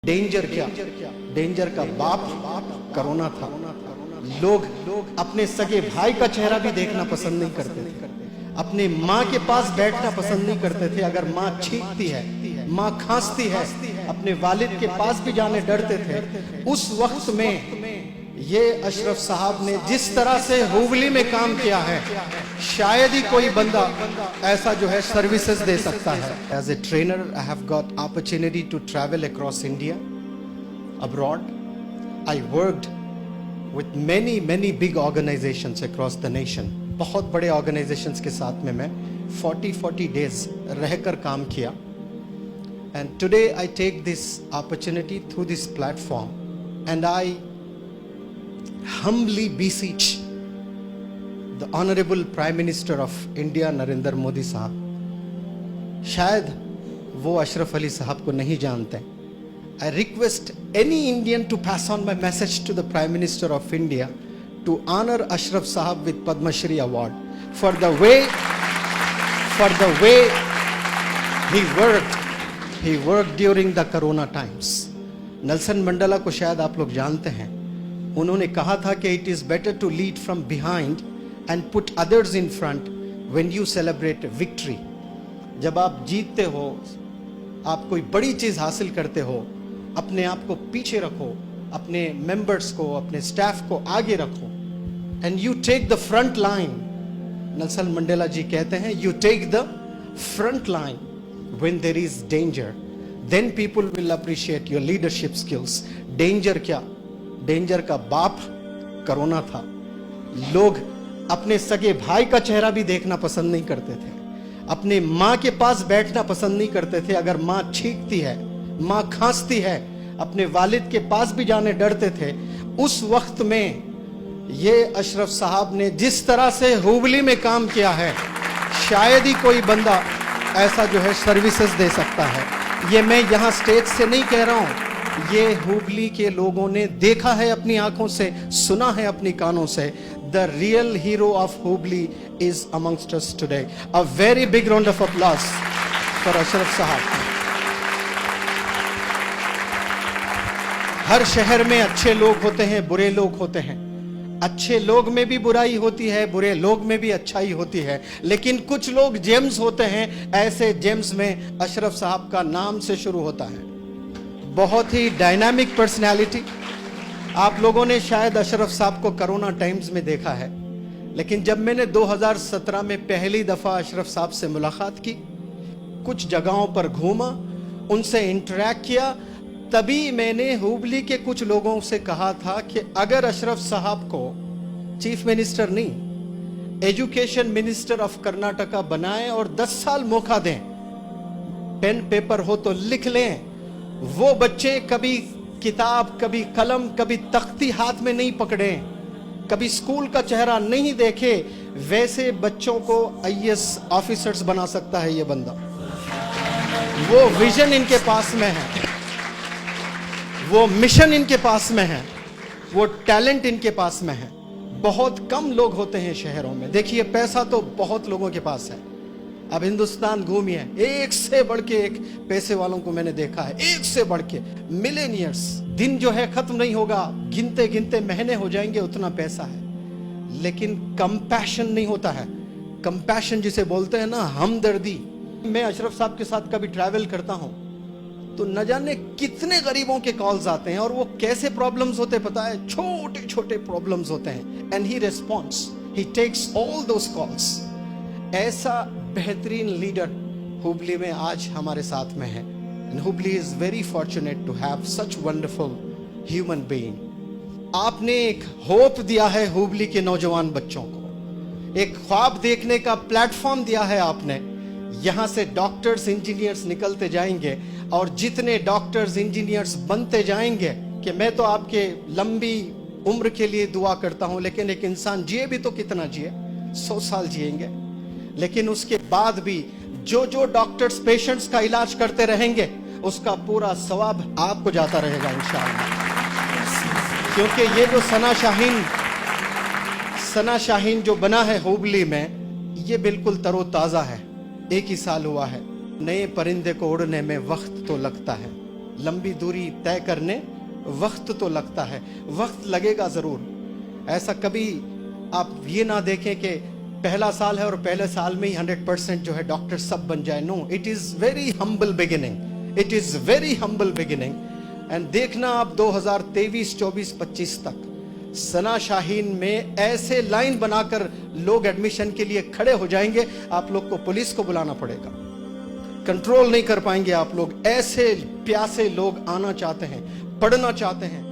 Danger क्या, danger का बाप कोरोना था। लोग अपने सगे भाई का चेहरा भी देखना पसंद नहीं करते थे, अपने माँ के पास बैठना पसंद नहीं करते थे। अगर माँ छींकती है, माँ खांसती है, अपने वालिद के पास भी जाने डरते थे। उस वक्त में ये अशरफ साहब ने जिस तरह से हुबली में काम किया है, शायद ही कोई बंदा ऐसा जो है सर्विसेज दे सकता है। As a trainer I have got opportunity to travel across India, abroad. I worked with many big organizations across the nation। बहुत बड़े organizations के साथ में मैं 40 days रहकर काम किया। And today I take this opportunity through this platform and I humbly beseech the Honorable Prime Minister of India Narendra Modi साहब, शायद वो अशरफ अली साहब को नहीं जानते। I request any Indian to pass on my message to the Prime Minister of India to honor Ashraf Sahab with Padma Shri Award for the way he worked during the Corona times। Nelson Mandela को शायद आप लोग जानते हैं, उन्होंने कहा था कि it is better to lead from behind and put others in front when you celebrate victory। जब आप जीतते हो, आप कोई बड़ी चीज हासिल करते हो, अपने आप को पीछे रखो, अपने मेंबर्स को, अपने स्टाफ को आगे रखो, and you take the front line. Nelson Mandela ji कहते हैं you take the front line when there is danger, then people will appreciate your leadership skills. Danger क्या, डेंजर का बाप कोरोना था। लोग अपने सगे भाई का चेहरा भी देखना पसंद नहीं करते थे, अपने माँ के पास बैठना पसंद नहीं करते थे। अगर माँ छींकती है, माँ खांसती है, अपने वालिद के पास भी जाने डरते थे। उस वक्त में ये अशरफ साहब ने जिस तरह से हुबली में काम किया है, शायद ही कोई बंदा ऐसा जो है सर्विसेज दे सकता है। ये मैं यहाँ स्टेज से नहीं कह रहा हूँ, ये हुबली के लोगों ने देखा है अपनी आंखों से, सुना है अपनी कानों से। The real hero of Hubli is amongst us today। A very big round of applause for Ashraf Sahab। हर शहर में अच्छे लोग होते हैं, बुरे लोग होते हैं। अच्छे लोग में भी बुराई होती है, बुरे लोग में भी अच्छाई होती है, लेकिन कुछ लोग जेम्स होते हैं। ऐसे जेम्स में अशरफ साहब का नाम से शुरू होता है। बहुत ही डायनामिक पर्सनैलिटी। आप लोगों ने शायद अशरफ साहब को कोरोना टाइम्स में देखा है, लेकिन जब मैंने 2017 में पहली दफा अशरफ साहब से मुलाकात की, कुछ जगहों पर घूमा, उनसे इंटरैक्ट किया, तभी मैंने हुबली के कुछ लोगों से कहा था कि अगर अशरफ साहब को चीफ मिनिस्टर नहीं, एजुकेशन मिनिस्टर ऑफ कर्नाटका बनाएं और 10 साल मौका दें, पेन पेपर हो तो लिख लें। वो बच्चे कभी किताब, कभी कलम, कभी तख्ती हाथ में नहीं पकड़े, कभी स्कूल का चेहरा नहीं देखे, वैसे बच्चों को IAS ऑफिसर्स बना सकता है ये बंदा। वो विजन इनके पास में है, वो मिशन इनके पास में है, वो टैलेंट इनके पास में है। बहुत कम लोग होते हैं शहरों में। देखिए, पैसा तो बहुत लोगों के पास है। अब हिंदुस्तान घूमिए, एक से बढ़ के एक पैसे वालों को मैंने देखा है, एक से बढ़ के मिलेनियर्स। दिन जो है खत्म नहीं होगा, गिनते गिनते महीने हो जाएंगे, उतना पैसा है, लेकिन कंपैशन नहीं होता है। कंपैशन जिसे बोलते हैं ना, हमदर्दी। मैं अशरफ साहब के साथ कभी ट्रैवल करता हूं तो न जाने कितने गरीबों के कॉल्स आते हैं, और वो कैसे प्रॉब्लम्स होते पता है, छोटे छोटे प्रॉब्लम्स होते हैं, and he responds, he takes all those calls. ऐसा बेहतरीन लीडर हुबली में आज हमारे साथ में है, and Hubli is very fortunate to have such wonderful human being. आपने एक होप दिया है हुबली के नौजवान बच्चों को, एक ख्वाब देखने का प्लेटफॉर्म दिया है आपने। यहां से डॉक्टर्स, इंजीनियर्स निकलते जाएंगे, और जितने डॉक्टर्स, इंजीनियर्स बनते जाएंगे, कि मैं तो आपके लंबी उम्र के लिए दुआ करता हूं, लेकिन एक इंसान जिए भी तो कितना जिए, 100 साल जिएंगे, लेकिन उसके बाद भी जो जो डॉक्टर्स पेशेंट्स का इलाज करते रहेंगे, उसका पूरा सवाब आपको जाता रहेगा इंशाअल्लाह। क्योंकि ये जो सना शाहीन जो बना है हुबली में, ये बिल्कुल तरोताजा है। एक ही साल हुआ है, नए परिंदे को उड़ने में वक्त तो लगता है, लंबी दूरी तय करने वक्त तो लगता है, वक्त लगेगा जरूर। ऐसा कभी आप ये ना देखें कि पहला साल है और पहले साल में ही 100% जो है डॉक्टर सब बन जाए। No, it is very humble beginning, it is very humble beginning. And देखना आप 2023, 24, 25 तक सना शाहीन में ऐसे लाइन बनाकर लोग एडमिशन के लिए खड़े हो जाएंगे, आप लोग को पुलिस को बुलाना पड़ेगा, कंट्रोल नहीं कर पाएंगे आप लोग। ऐसे प्यासे लोग आना चाहते हैं, पढ़ना चाहते हैं।